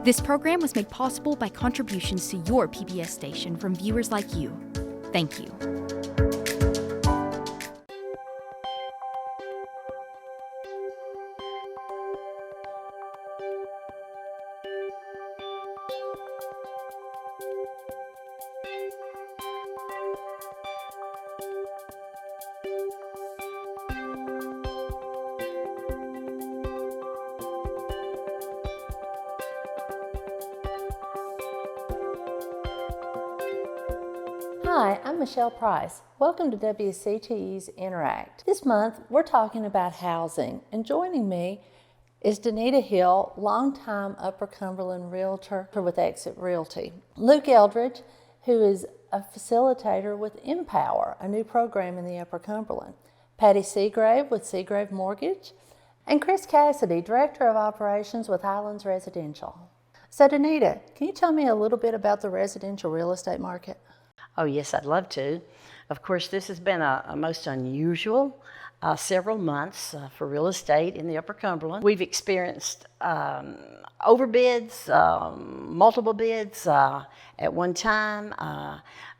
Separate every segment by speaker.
Speaker 1: This program was made possible by contributions to your PBS station from viewers like you. Thank you.
Speaker 2: Hi, I'm Michelle Price. Welcome to WCTE's Interact. This month, we're talking about housing, and joining me is Donnita Hill, longtime Upper Cumberland Realtor with Exit Realty. Luke Eldridge, who is a facilitator with Empower, a new program in the Upper Cumberland. Patty Seagrave with Seagrave Mortgage, and Chris Cassidy, Director of Operations with Highlands Residential. So Donnita, can you tell me a little bit about the residential real estate market?
Speaker 3: Oh yes, I'd love to. Of course, this has been a most unusual several months for real estate in the Upper Cumberland. We've experienced overbids, multiple bids at one time.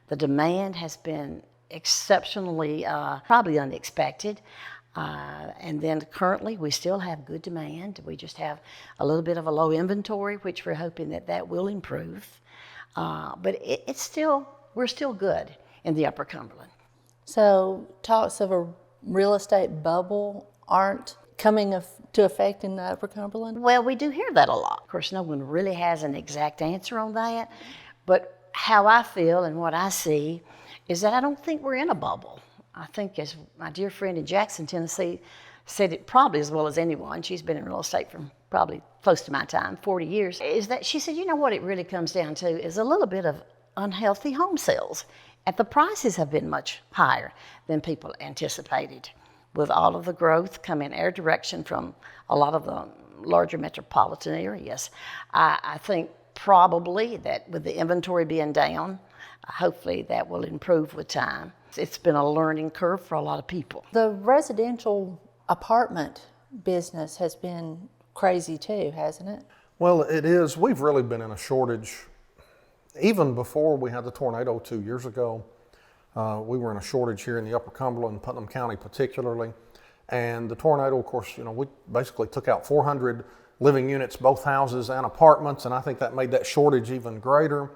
Speaker 3: The demand has been exceptionally, probably unexpected. And then currently we still have good demand. We just have a little bit of a low inventory, which we're hoping that will improve. But we're still good in the Upper Cumberland.
Speaker 2: So talks of a real estate bubble aren't coming to effect in the Upper Cumberland?
Speaker 3: Well, we do hear that a lot. Of course, no one really has an exact answer on that. But how I feel and what I see is that I don't think we're in a bubble. I think, as my dear friend in Jackson, Tennessee, said it probably as well as anyone, she's been in real estate for probably close to my time, 40 years, is that she said, you know what it really comes down to is a little bit of unhealthy home sales. And the prices have been much higher than people anticipated. With all of the growth coming our direction from a lot of the larger metropolitan areas, I think probably that with the inventory being down, hopefully that will improve with time. It's been a learning curve for a lot of people.
Speaker 2: The residential apartment business has been crazy too, hasn't it?
Speaker 4: Well, it is. We've really been in a shortage. Even before we had the tornado 2 years ago, we were in a shortage here in the Upper Cumberland, Putnam County particularly. And the tornado, of course, we basically took out 400 living units, both houses and apartments, and I think that made that shortage even greater.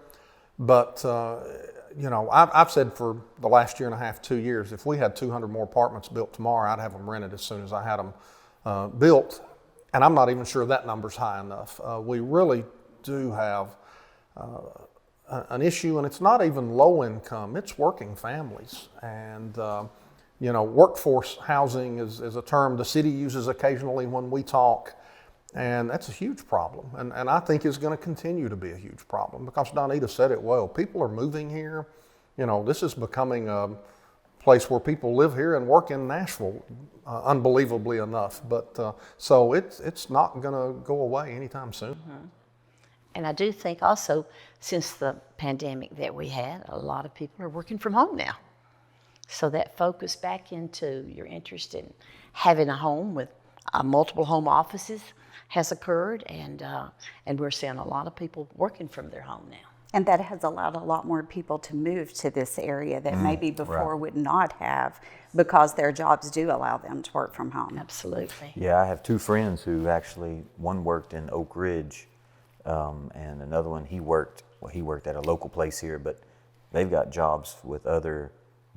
Speaker 4: But, I've said for the last year and a half, 2 years, if we had 200 more apartments built tomorrow, I'd have them rented as soon as I had them built. And I'm not even sure that number's high enough. We really do have an issue, and it's not even low income, it's working families. And workforce housing is a term the city uses occasionally when we talk, and that's a huge problem, and I think is going to continue to be a huge problem, because Donnita said it well. People are moving here. This is becoming a place where people live here and work in Nashville, unbelievably enough. But so it's not going to go away anytime soon.
Speaker 3: Mm-hmm. And I do think also, since the pandemic that we had, a lot of people are working from home now. So that focus back into your interest in having a home with multiple home offices has occurred, and we're seeing a lot of people working from their home now.
Speaker 5: And that has allowed a lot more people to move to this area that maybe before would not have, because their jobs do allow them to work from home.
Speaker 3: Absolutely.
Speaker 6: Yeah, I have two friends who actually, one worked in Oak Ridge, and another one, he worked at a local place here, but they've got jobs with other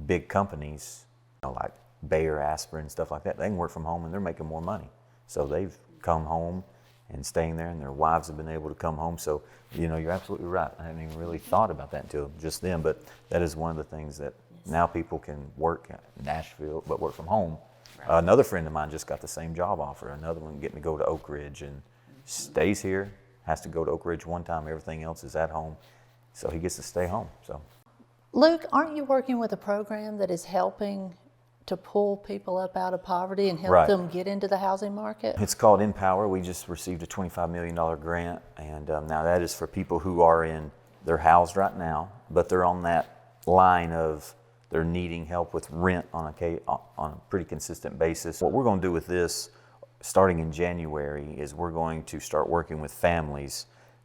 Speaker 6: big companies, like Bayer, Aspirin, stuff like that. They can work from home and they're making more money. So they've come home and staying there, and their wives have been able to come home. So, you're absolutely right. I hadn't even really thought about that until just then, but that is one of the things that now people can work in Nashville, but work from home. Right. Another friend of mine just got the same job offer. Another one getting to go to Oak Ridge and stays here, has to go to Oak Ridge one time. Everything else is at home. So he gets to stay home. So,
Speaker 2: Luke, aren't you working with a program that is helping to pull people up out of poverty and help them get into the housing market?
Speaker 6: It's called Empower. We just received a $25 million grant, and now that is for people who they're housed right now, but they're on that line of they're needing help with rent on a pretty consistent basis. What we're going to do with this, starting in January, is we're going to start working with families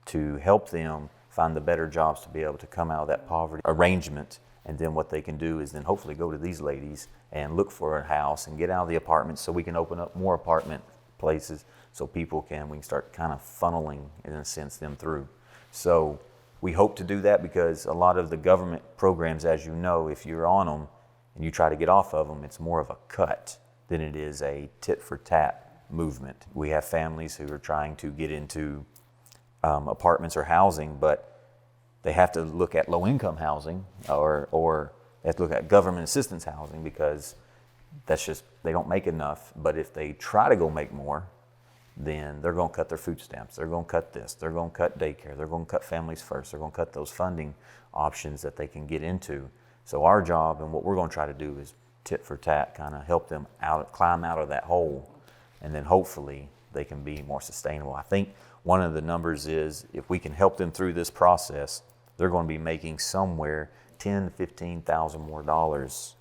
Speaker 6: to help them find the better jobs to be able to come out of that poverty arrangement. And then what they can do is then hopefully go to these ladies and look for a house and get out of the apartments so we can open up more apartment places so we can start kind of funneling, in a sense, them through. So we hope to do that because a lot of the government programs, as you know, if you're on them and you try to get off of them, it's more of a cut than it is a tit for tat movement. We have families who are trying to get into apartments or housing, but they have to look at low-income housing or they have to look at government assistance housing because that's just, they don't make enough. But if they try to go make more, then they're going to cut their food stamps. They're going to cut this. They're going to cut daycare. They're going to cut Families First. They're going to cut those funding options that they can get into. So our job and what we're going to try to do is tit for tat, kind of help them climb out of that hole, and then hopefully they can be more sustainable. I think one of the numbers is if we can help them through this process, they're going to be making somewhere $10,000 to $15,000 more dollars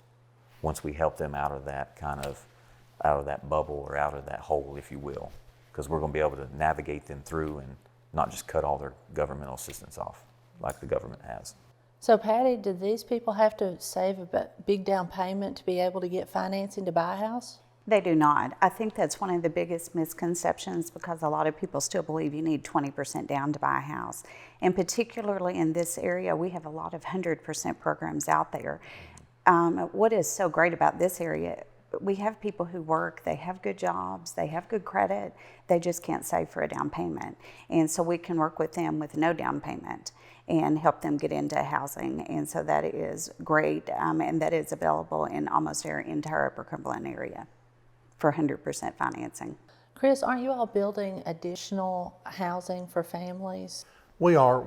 Speaker 6: once we help them out of that bubble or out of that hole, if you will, because we're going to be able to navigate them through and not just cut all their governmental assistance off like the government has.
Speaker 2: So Patty, do these people have to save a big down payment to be able to get financing to buy a house?
Speaker 5: They do not. I think that's one of the biggest misconceptions because a lot of people still believe you need 20% down to buy a house. And particularly in this area, we have a lot of 100% programs out there. What is so great about this area, we have people who work, they have good jobs, they have good credit, they just can't save for a down payment. And so we can work with them with no down payment and help them get into housing. And so that is great, and that is available in almost our entire Upper Cumberland area for 100% financing.
Speaker 2: Chris, aren't you all building additional housing for families?
Speaker 4: We are.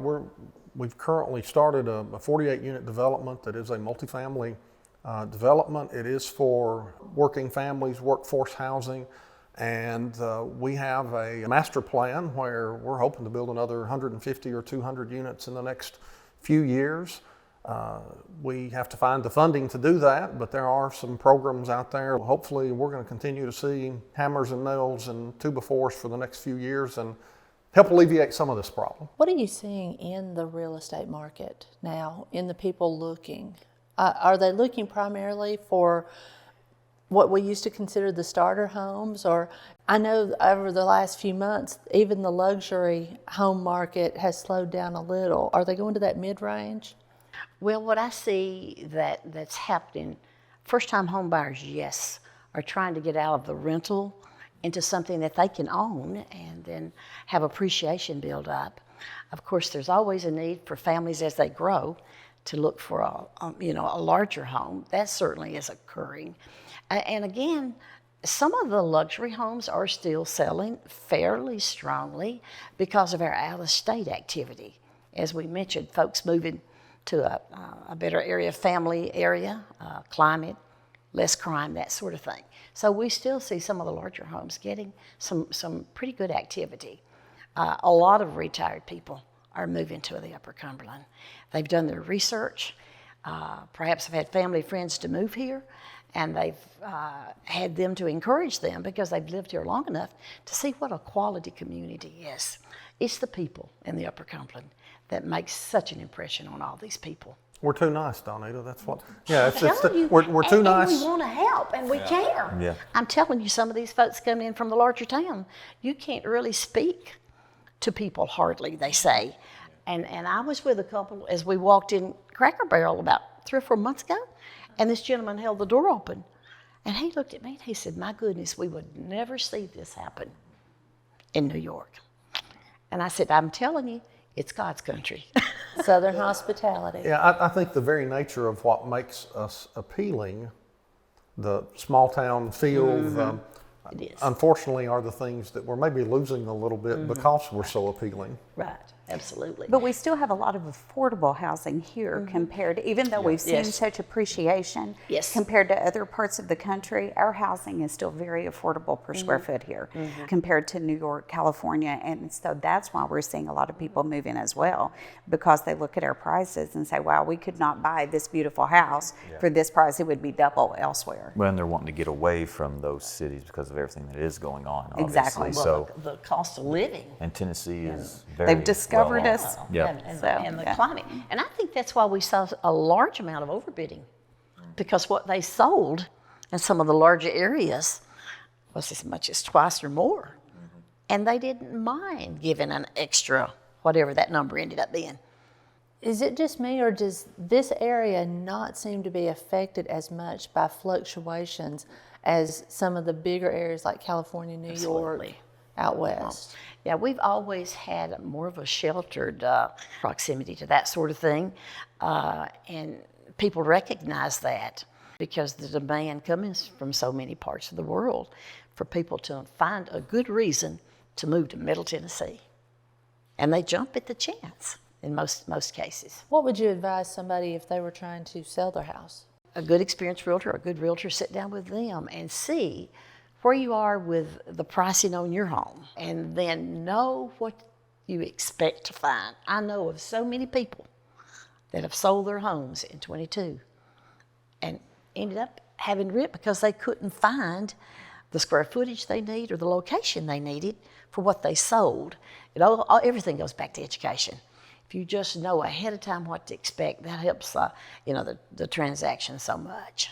Speaker 4: We've currently started a 48-unit development that is a multifamily development. It is for working families, workforce housing, and we have a master plan where we're hoping to build another 150 or 200 units in the next few years. We have to find the funding to do that, but there are some programs out there. Hopefully we're going to continue to see hammers and nails and 2x4s for the next few years and help alleviate some of this problem.
Speaker 2: What are you seeing in the real estate market now, in the people looking? Are they looking primarily for what we used to consider the starter homes? Or I know over the last few months, even the luxury home market has slowed down a little. Are they going to that mid-range?
Speaker 3: Well, what I see that's happening, first-time home buyers, yes, are trying to get out of the rental into something that they can own and then have appreciation build up. Of course, there's always a need for families as they grow to look for a larger home. That certainly is occurring. And again, some of the luxury homes are still selling fairly strongly because of our out-of-state activity. As we mentioned, folks moving to a better area, family area, climate, less crime, that sort of thing. So we still see some of the larger homes getting some pretty good activity. A lot of retired people are moving to the Upper Cumberland. They've done their research, perhaps have had family friends to move here, and they've had them to encourage them because they've lived here long enough to see what a quality community is. It's the people in the Upper Cumberland that makes such an impression on all these people.
Speaker 4: We're too nice, Donnita. That's what. Yeah,
Speaker 3: We're
Speaker 4: too nice.
Speaker 3: And we want to help, and we care.
Speaker 6: Yeah.
Speaker 3: I'm telling you, some of these folks come in from the larger town. You can't really speak to people hardly, they say. And I was with a couple as we walked in Cracker Barrel about 3 or 4 months ago, and this gentleman held the door open, and he looked at me and he said, "My goodness, we would never see this happen in New York." And I said, "I'm telling you, it's God's country."
Speaker 2: Southern hospitality.
Speaker 4: Yeah, I think the very nature of what makes us appealing, the small town feel,
Speaker 3: It is.
Speaker 4: unfortunately are the things that we're maybe losing a little bit because we're so appealing.
Speaker 3: Right, absolutely.
Speaker 5: But we still have a lot of affordable housing here compared, even though we've seen
Speaker 3: Yes.
Speaker 5: such appreciation
Speaker 3: Yes.
Speaker 5: compared to other parts of the country, our housing is still very affordable per square foot here compared to New York, California. And so that's why we're seeing a lot of people move in as well, because they look at our prices and say, wow, we could not buy this beautiful house for this price. It would be double elsewhere.
Speaker 6: Well, and they're wanting to get away from those cities because of everything that is going on, obviously.
Speaker 5: Exactly.
Speaker 3: Well,
Speaker 6: So,
Speaker 3: the cost of living.
Speaker 6: and Tennessee is very
Speaker 5: They've discovered
Speaker 6: well
Speaker 5: us.
Speaker 6: off. Yep.
Speaker 3: And the
Speaker 5: yeah.
Speaker 3: climate. And I think that's why we saw a large amount of overbidding, because what they sold in some of the larger areas was as much as twice or more. And they didn't mind giving an extra, whatever that number ended up being.
Speaker 2: Is it just me, or does this area not seem to be affected as much by fluctuations as some of the bigger areas like California, New York,
Speaker 3: Absolutely.
Speaker 2: out west?
Speaker 3: Yeah, we've always had more of a sheltered proximity to that sort of thing. And people recognize that because the demand comes from so many parts of the world for people to find a good reason to move to Middle Tennessee. And they jump at the chance in most cases.
Speaker 2: What would you advise somebody if they were trying to sell their house?
Speaker 3: A good experienced realtor, a good realtor, sit down with them and see where you are with the pricing on your home, and then know what you expect to find. I know of so many people that have sold their homes in 22 and ended up having rent because they couldn't find the square footage they need or the location they needed for what they sold. Everything goes back to education. If you just know ahead of time what to expect, that helps the transaction so much.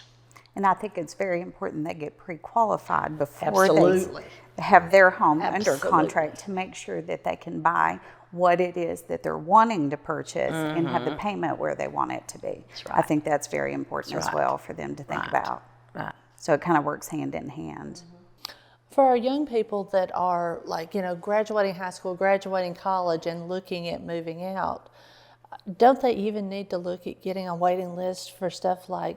Speaker 5: And I think it's very important they get pre-qualified before
Speaker 3: Absolutely.
Speaker 5: they have their home under
Speaker 3: Absolutely.
Speaker 5: contract to make sure that they can buy what it is that they're wanting to purchase and have the payment where they want it to be.
Speaker 3: right.
Speaker 5: I think that's very important
Speaker 3: That's
Speaker 5: as
Speaker 3: right.
Speaker 5: well for them to think
Speaker 3: Right.
Speaker 5: about.
Speaker 3: Right.
Speaker 5: So it kind of works hand in hand.
Speaker 2: For our young people that are graduating high school, graduating college, and looking at moving out, don't they even need to look at getting a waiting list for stuff like,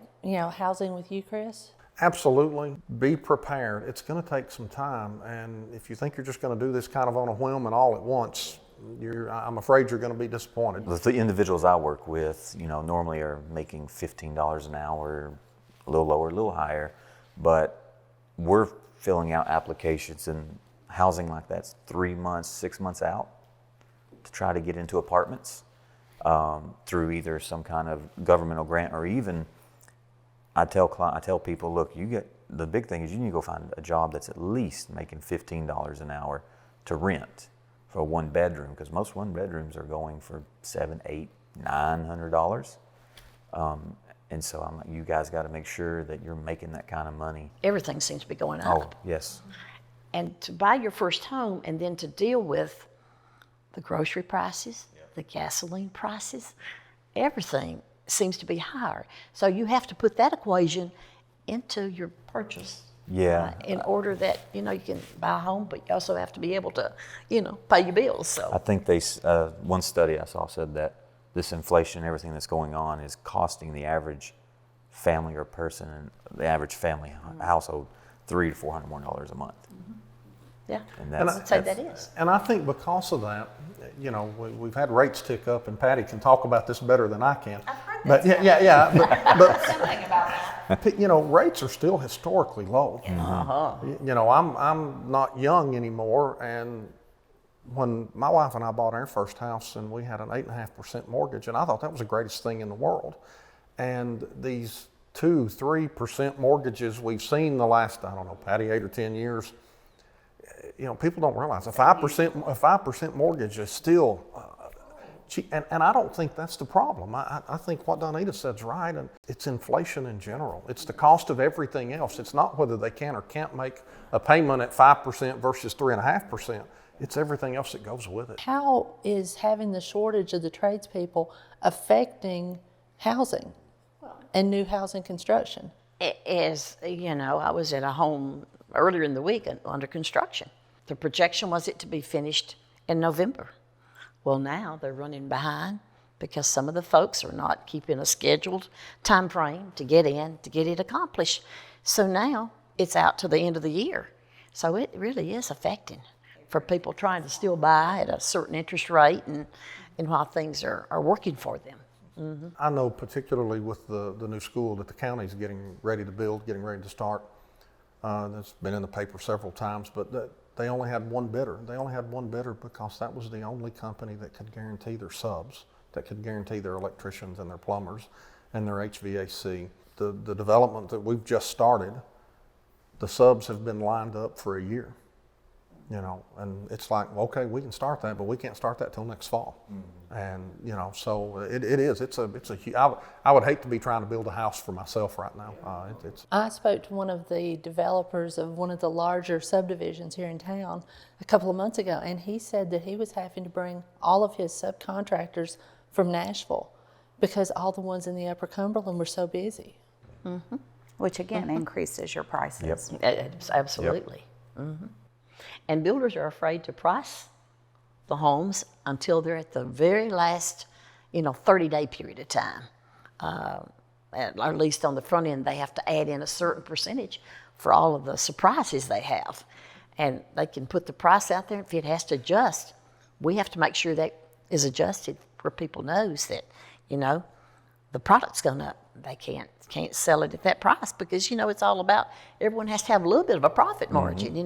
Speaker 2: housing with you, Chris?
Speaker 4: Absolutely. Be prepared. It's going to take some time, and if you think you're just going to do this kind of on a whim and all at once, I'm afraid you're going to be disappointed.
Speaker 6: The individuals I work with, normally are making $15 an hour, a little lower, a little higher, but we're filling out applications and housing like that's 3 months, 6 months out to try to get into apartments through either some kind of governmental grant, or even I tell people, look, the big thing is you need to go find a job that's at least making $15 an hour to rent for a one bedroom, because most one bedrooms are going for $700, $800, $900. And so I'm like, you guys got to make sure that you're making that kind of money.
Speaker 3: Everything seems to be going
Speaker 6: Oh,
Speaker 3: up.
Speaker 6: yes.
Speaker 3: And to buy your first home and then to deal with the grocery prices, the gasoline prices, everything seems to be higher. So you have to put that equation into your purchase.
Speaker 6: Yeah.
Speaker 3: In order that, you can buy a home, but you also have to be able to, pay your bills.
Speaker 6: I
Speaker 3: So
Speaker 6: think one study I saw said that this inflation and everything that's going on is costing the average family or person, and the average family household, $300 to $400 more a month.
Speaker 3: yeah,
Speaker 6: And
Speaker 3: I'd say that is.
Speaker 4: And I think because of that, we've had rates tick up, and Patty can talk about this better than I can.
Speaker 5: I've heard
Speaker 4: But
Speaker 5: that.
Speaker 4: but
Speaker 5: Something about that.
Speaker 4: rates are still historically low. I'm not young anymore, and when my wife and I bought our first house, and we had an 8.5% mortgage, and I thought that was the greatest thing in the world. And these 2-3% mortgages we've seen the last, I don't know, Patty, 8 or 10 years, people don't realize a 5% mortgage is still cheap, and I don't think that's the problem. I think what Donnita said's right, and it's inflation in general. It's the cost of everything else. It's not whether they can or can't make a payment at 5% versus 3.5%. It's everything else that goes with it.
Speaker 2: How is having the shortage of the tradespeople affecting housing and new housing construction?
Speaker 3: As I was at a home earlier in the week under construction. The projection was it to be finished in November. Well, now they're running behind because some of the folks are not keeping a scheduled time frame to get it accomplished. So now it's out to the end of the year. So it really is affecting for people trying to still buy at a certain interest rate and while things are working for them. Mm-hmm.
Speaker 4: I know particularly with the new school that the county's getting ready to build, getting ready to start. That's been in the paper several times, but they only had one bidder. They only had one bidder because that was the only company that could guarantee their subs, that could guarantee their electricians and their plumbers and their HVAC. The development that we've just started, the subs have been lined up for a year, you know, and it's like, okay, we can start that, but we can't start that till next fall. And, you know, so it's a huge, I would hate to be trying to build a house for myself right now.
Speaker 2: I spoke to one of the developers of one of the larger subdivisions here in town a couple of months ago, and he said that he was having to bring all of his subcontractors from Nashville because all the ones in the Upper Cumberland were so busy.
Speaker 5: Which again increases your prices.
Speaker 3: Absolutely. And builders are afraid to price the homes until they're at the very last, 30-day period of time. At least on the front end, they have to add in a certain percentage for all of the surprises they have. And they can put the price out there. If it has to adjust, we have to make sure that is adjusted where people knows that, the product's going up. They can't sell it at that price because, it's all about, everyone has to have a little bit of a profit margin,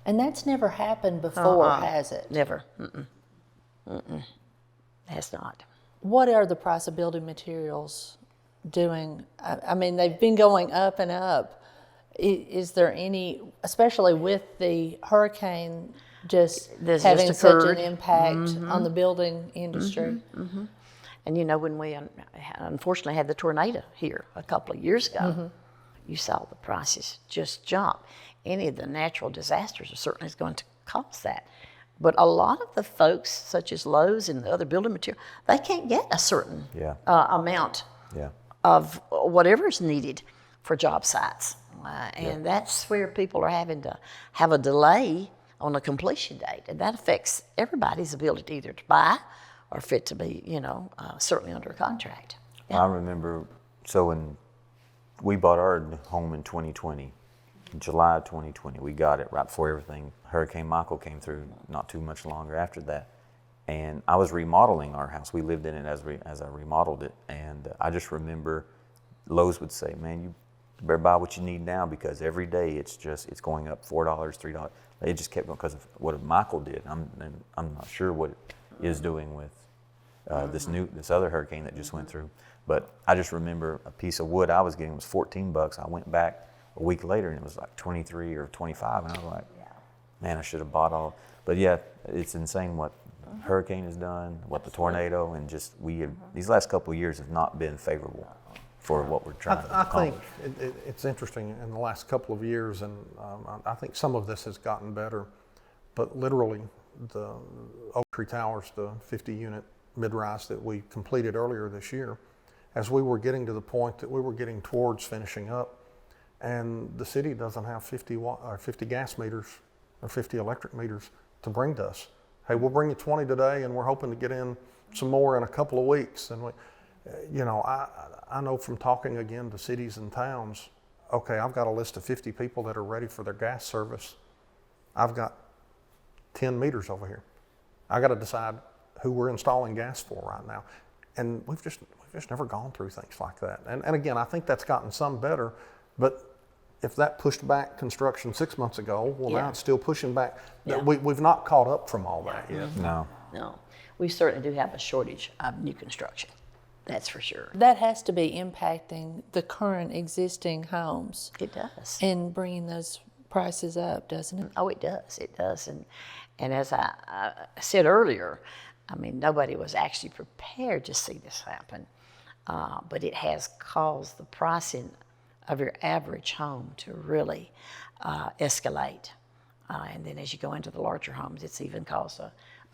Speaker 2: And that's never happened before, has it?
Speaker 3: Never. Has not.
Speaker 2: What are the price of building materials doing? I mean, they've been going up and up. Is there any, especially with the hurricane having such an impact on the building industry?
Speaker 3: And when we unfortunately had the tornado here a couple of years ago, you saw the prices just jump. Any of the natural disasters are certainly going to cause that. But a lot of the folks, such as Lowe's and the other building material, they can't get a certain amount of whatever is needed for job sites. And that's where people are having to have a delay on a completion date. And that affects everybody's ability either to buy or fit to be, certainly under a contract.
Speaker 6: I remember, when we bought our home in 2020, July of 2020, we got it right before Hurricane Michael came through, not too much longer after that. And I was remodeling our house. We lived in it as I remodeled it. And I just remember Lowe's would say, man, you better buy what you need now because every day it's going up $4, $3. It just kept going because of what Michael did. I'm not sure what it is doing with this other hurricane that just went through. But I just remember a piece of wood I was getting was $14. I went back a week later and it was like 23 or 25, and I was like, man, I should have bought all. But yeah, it's insane what hurricane has done, what the tornado, and just these last couple of years have not been favorable for what we're trying to accomplish.
Speaker 4: I think it's interesting in the last couple of years, and I think some of this has gotten better, but literally the Oak Tree Towers, the 50-unit mid-rise that we completed earlier this year, as we were getting to the point that we were getting towards finishing up, and the city doesn't have 50 gas meters or 50 electric meters to bring to us. Hey, we'll bring you 20 today, and we're hoping to get in some more in a couple of weeks. And I know from talking again to cities and towns, okay, I've got a list of 50 people that are ready for their gas service. I've got 10 meters over here. I got to decide who we're installing gas for right now. And we've just never gone through things like that. And again, I think that's gotten some better, but if that pushed back construction 6 months ago, now it's still pushing back. We've not caught up from all that yet.
Speaker 6: No.
Speaker 3: We certainly do have a shortage of new construction. That's for sure.
Speaker 2: That has to be impacting the current existing homes.
Speaker 3: It does.
Speaker 2: And bringing those prices up, doesn't it?
Speaker 3: Oh, it does. It does. And as I said earlier, I mean, nobody was actually prepared to see this happen, but it has caused the pricing of your average home to really escalate. And then as you go into the larger homes, it's even caused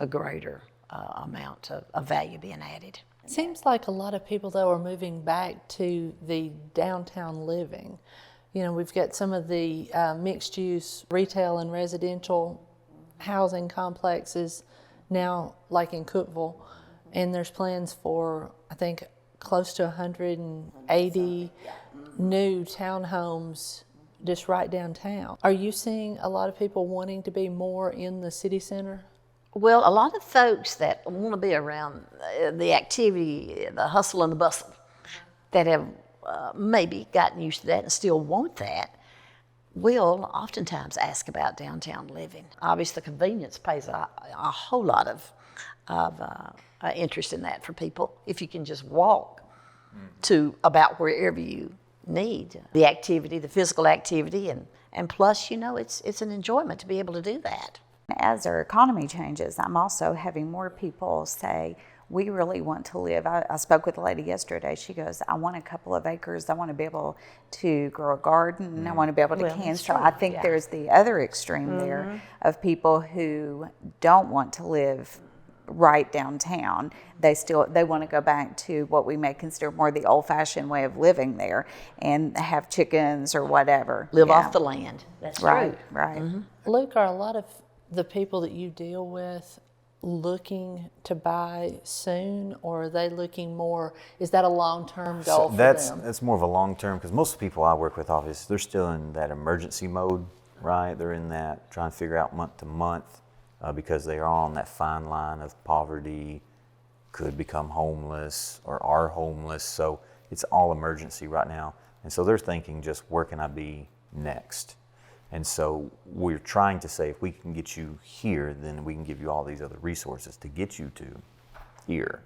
Speaker 3: a greater amount of value being added.
Speaker 2: It seems like a lot of people, though, are moving back to the downtown living. We've got some of the mixed-use retail and residential housing complexes now, like in Cookeville, and there's plans for, I think, close to 180 new townhomes just right downtown. Are you seeing a lot of people wanting to be more in the city center?
Speaker 3: Well, a lot of folks that want to be around the activity, the hustle and the bustle, that have maybe gotten used to that and still want that, will oftentimes ask about downtown living. Obviously, the convenience pays a whole lot of interest in that for people. If you can just walk to about wherever you need the activity, the physical activity, and And plus, it's an enjoyment to be able to do that.
Speaker 5: As our economy changes, I'm also having more people say, we really want to live. I spoke with a lady yesterday. She goes, I want a couple of acres. I want to be able to grow a garden. I want to be able to can. So I think there's the other extreme there of people who don't want to live right downtown. They want to go back to what we may consider more the old-fashioned way of living there and have chickens or whatever.
Speaker 3: Live off the land. That's
Speaker 5: Right,
Speaker 3: true.
Speaker 5: right.
Speaker 2: Luke, are a lot of the people that you deal with looking to buy soon, or are they looking more, is that a long-term goal for them?
Speaker 6: That's more of a long-term, because most of the people I work with, obviously, they're still in that emergency mode, right? They're in that, trying to figure out month to month, because they are on that fine line of poverty, could become homeless or are homeless. So it's all emergency right now. And so they're thinking just, where can I be next? And so we're trying to say, if we can get you here, then we can give you all these other resources to get you to here.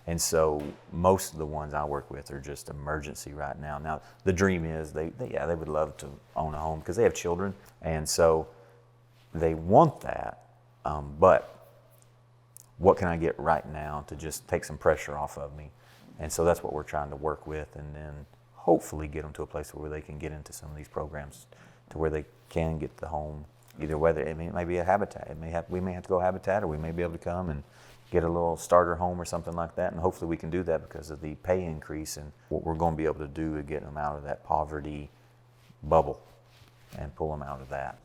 Speaker 6: And so most of the ones I work with are just emergency right now. Now, the dream is they would love to own a home because they have children. And so they want that. But what can I get right now to just take some pressure off of me? And so that's what we're trying to work with, and then hopefully get them to a place where they can get into some of these programs to where they can get the home, either whether it may be a habitat. We may have to go habitat, or we may be able to come and get a little starter home or something like that. And hopefully we can do that because of the pay increase and what we're going to be able to do to get them out of that poverty bubble and pull them out of that.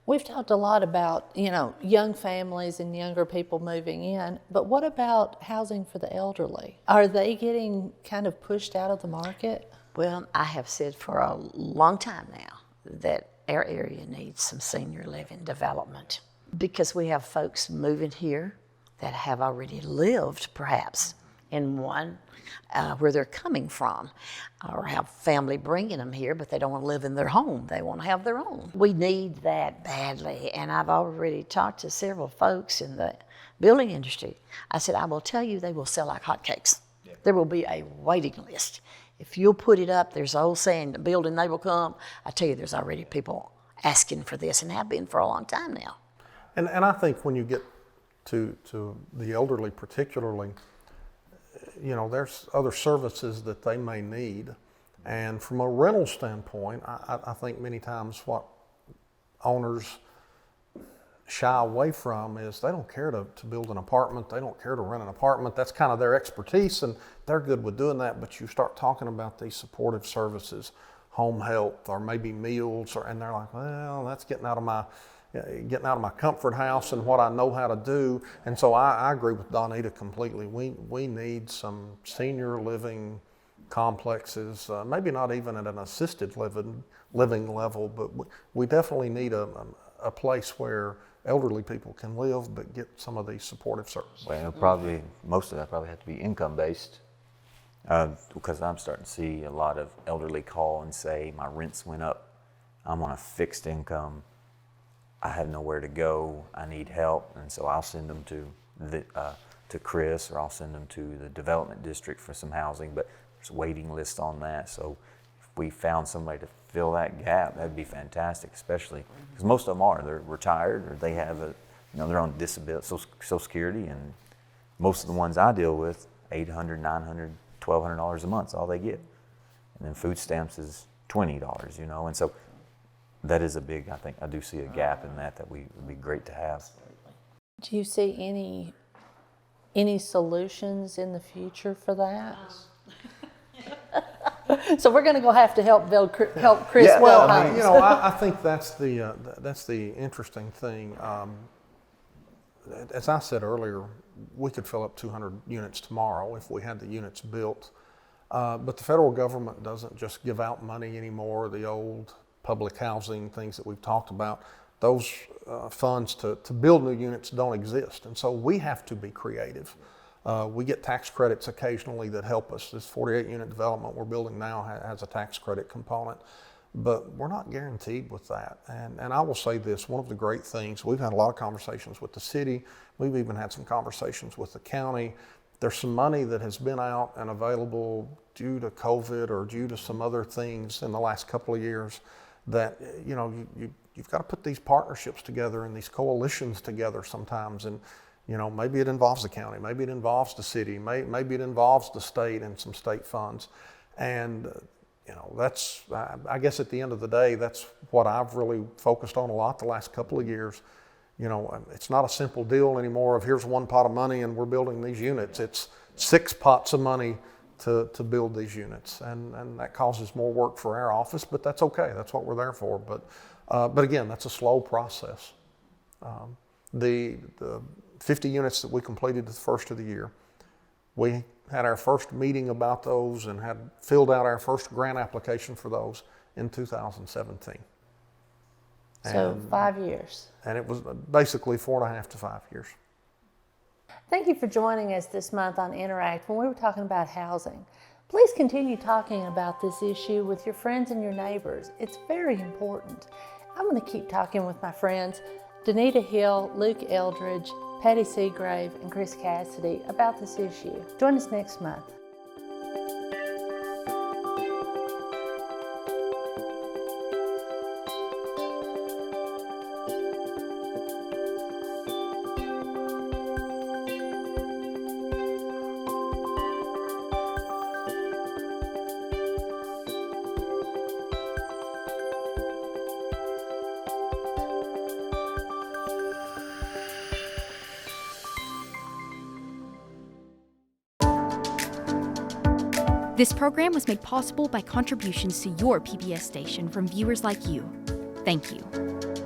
Speaker 2: We've talked a lot about, young families and younger people moving in, but what about housing for the elderly? Are they getting kind of pushed out of the market?
Speaker 3: Well, I have said for a long time now that our area needs some senior living development because we have folks moving here that have already lived perhaps in one where they're coming from, or have family bringing them here, but they don't want to live in their home. They want to have their own. We need that badly, and I've already talked to several folks in the building industry. I said, I will tell you, they will sell like hotcakes. Yeah. There will be a waiting list. If you'll put it up, there's an old saying, the building, they will come. I tell you, there's already people asking for this and have been for a long time now.
Speaker 4: And I think when you get to the elderly particularly, there's other services that they may need. And from a rental standpoint, I think many times what owners shy away from is they don't care to build an apartment. They don't care to rent an apartment. That's kind of their expertise, and they're good with doing that. But you start talking about these supportive services, home health, or maybe meals, and they're like, well, that's getting out of my comfort house and what I know how to do. And so I agree with Donnita completely. We need some senior living complexes, maybe not even at an assisted living level, but we definitely need a place where elderly people can live but get some of these supportive services.
Speaker 6: Well, most of that probably have to be income based, because I'm starting to see a lot of elderly call and say, my rents went up, I'm on a fixed income, I have nowhere to go, I need help. And so I'll send them to Chris, or I'll send them to the development district for some housing, but there's a waiting list on that. So if we found somebody to fill that gap, that'd be fantastic, especially because most of them they're retired, or they have they're on disability, Social Security, and most of the ones I deal with, $800, $900, $1,200 a month is all they get. And then food stamps is $20, and so that is I do see a gap in that would be great to have.
Speaker 2: Do you see any solutions in the future for that? So we're going to have to help Chris.
Speaker 4: Yeah, well, I think that's the interesting thing. As I said earlier, we could fill up 200 units tomorrow if we had the units built. But the federal government doesn't just give out money anymore. The old public housing things that we've talked about, those funds to build new units don't exist. And so we have to be creative. We get tax credits occasionally that help us. This 48-unit development we're building now has a tax credit component, but we're not guaranteed with that. And I will say this, one of the great things, we've had a lot of conversations with the city, we've even had some conversations with the county. There's some money that has been out and available due to COVID or due to some other things in the last couple of years that, you know, you've got to put these partnerships together and these coalitions together sometimes. And, you know, maybe it involves the county, maybe it involves the city, maybe it involves the state and some state funds. And, you know, that's, I guess at the end of the day, that's what I've really focused on a lot the last couple of years. You know, it's not a simple deal anymore of here's one pot of money and we're building these units. It's 6 pots of money to build these units. And that causes more work for our office, but that's okay. That's what we're there for. But again, that's a slow process. The 50 units that we completed the first of the year, we had our first meeting about those and had filled out our first grant application for those in 2017.
Speaker 2: So 5 years.
Speaker 4: And it was basically 4.5 to 5 years.
Speaker 2: Thank you for joining us this month on Interact when we were talking about housing. Please continue talking about this issue with your friends and your neighbors. It's very important. I'm going to keep talking with my friends Donnita Hill, Luke Eldridge, Patty Seagrave, and Chris Cassidy about this issue. Join us next month.
Speaker 1: This program was made possible by contributions to your PBS station from viewers like you. Thank you.